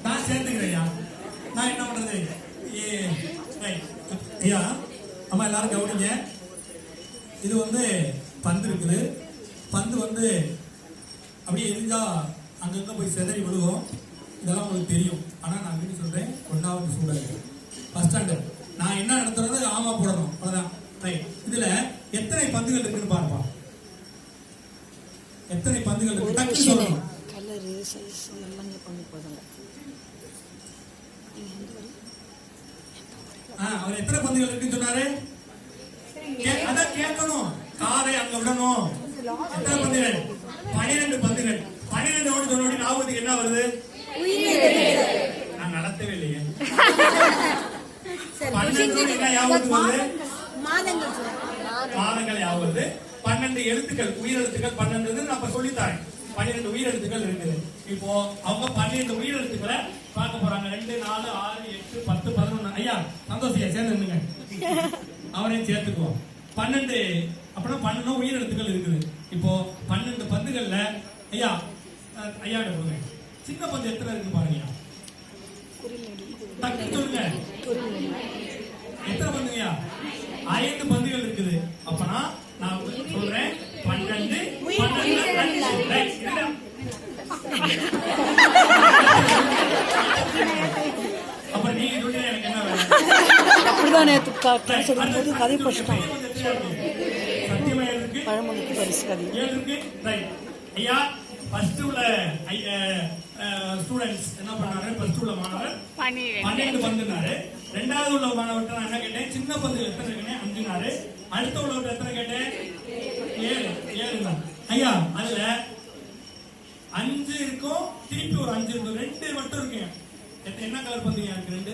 நான் சேர்த்துக்கிறேன். நான் என்ன பண்றது? ஐயா அம்மா எல்லாரும் கவனிங்க. இது வந்து பந்து இருக்குது. பந்து வந்து அப்படியே எரிஞ்சா அங்கங்க போய் செதறி விழுகும். இதெல்லாம் உங்களுக்கு தெரியும். ஆனா நான் வீட்டு சொல்றேன், 1வது ஸ்டூடெண்ட் ஃபர்ஸ்ட் ஸ்டாண்டர்ட். நான் என்ன நடத்துறது? ஆமா போடணும், அவ்வளவுதான். ரைட். இதுல எத்தனை பந்துகள் இருக்குன்னு பாருப்பா. எத்தனை பந்துகள் இருக்கு? டக்கு சொல்லணும். கலரு சைஸ் எல்லாம் பண்ணி போடுங்க. அவர் எத்தனை பந்துகள் இருக்குன்னு சொன்னாரு? அதான் கேட்கணும். காதை அங்க விடணும். எத்தனை பந்துகள்? 12 பந்துகள். 12 ஓடி சொன்னோடி ஞாபகத்துக்கு என்ன வருது? நான் நடத்தவே இல்லையே. 12 என்ன ஞாபகத்துக்கு வருது? மாதங்கள் ஞாபகம் வருது. 12 எழுத்துக்கள், உயிரெழுத்துக்கள் 12 நான் இப்ப சொல்லித்தாரேன். 12 உயிரெழுத்துக்கள் இருக்குது. இப்போ அவங்க 12 உயிரெழுத்துக்களை பார்க்க போறாங்க. 2, 4, 6, 8, 10, 11. ஐயா சந்தோஷியா சேர்ந்து இருந்துங்க. அவரையும் சேர்த்துக்குவோம். 12 அப்படின்னா 12 உயிரெழுத்துக்கள் இருக்குது. இப்போ 12 பந்துகள்ல ஐயா ஐயா கொடுங்க. சின்ன பந்து எத்தனை இருக்கு பாருங்க. டக்கு சொல்லுங்க. எத்தனை பந்துங்கய்யா? 5 பந்துகள் இருக்குது. அப்பனா நான் சொல்றேன் 12 அப்ப நீங்க சொல்லுங்க எனக்கு என்ன வேணும்? அப்படிதான் நேற்று சொல்லும்போது கதை படிச்சுட்டாங்க. சத்தியமா இருக்கு. பழமொழிக்கு பரிசு கதை இருக்கு. ரைட். ஐயா ஃபர்ஸ்ட் உள்ள ஸ்டூடண்ட்ஸ் என்ன பண்ணாரு? ஃபர்ஸ்ட் உள்ள மாணவர் 12 பந்துனாரு. 2வது உள்ள மாணவர்கிட்ட நான் என்ன கேட்டேன்? சின்ன பந்து எத்தனை கேட்டேன்? 5னாரு. அடுத்த உள்ளவர்கிட்ட எத்தனை கேட்டேன்? 7 தான். ஐயா அதுல 5 இருக்கும், திருப்பி ஒரு 5 இருக்கும், 2 மட்டும் இருக்கு. என்ன கலர் பந்துங்க இருக்கு? 2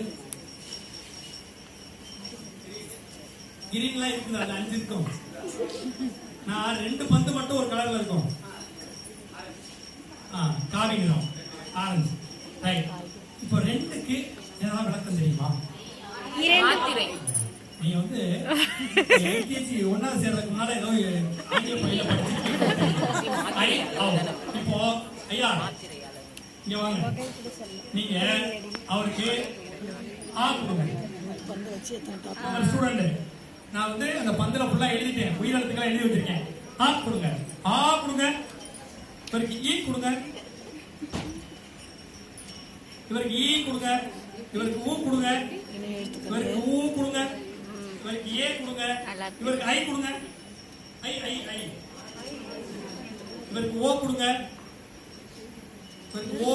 கிரீன்லாம் இருக்குது. அதுல 5 இருக்கும். நான் 2 பந்து மட்டும் ஒரு கலர்ல இருக்கும். காவி நிறம், ஆரஞ்சு. ரைட். இப்போ 2க்கு ஏதாவது விளக்கம் தெரியுமா? நீ வந்து எல்கேஜி 1வது சேர்றதுக்கு முன்னால ஏதோ ஆங்கில பள்ளியில படிச்சிருக்கீங்க. இப்போ ஐயா இங்க வாங்க. நீங்க அவருக்கு கொடுங்க. ஸ்டூடெண்ட் நான் வந்து அந்த பந்துல ஃபுல்லா எழுதிட்டேன். உயிரெழுத்துக்களை எழுதி வச்சிருக்கேன். கொடுங்க. கொடுங்க. இவருக்கு ஈ கொடுங்க. இவருக்கு ஈ கொடுங்க. இவருக்கு ஊ கொடுங்க. இவருக்கு ஊ கொடுங்க. இவருக்கு ஏ கொடுங்க. இவருக்கு ஐ கொடுங்க. ஐ ஐ ஐ. இவருக்கு ஓ கொடுங்க. இவருக்கு ஓ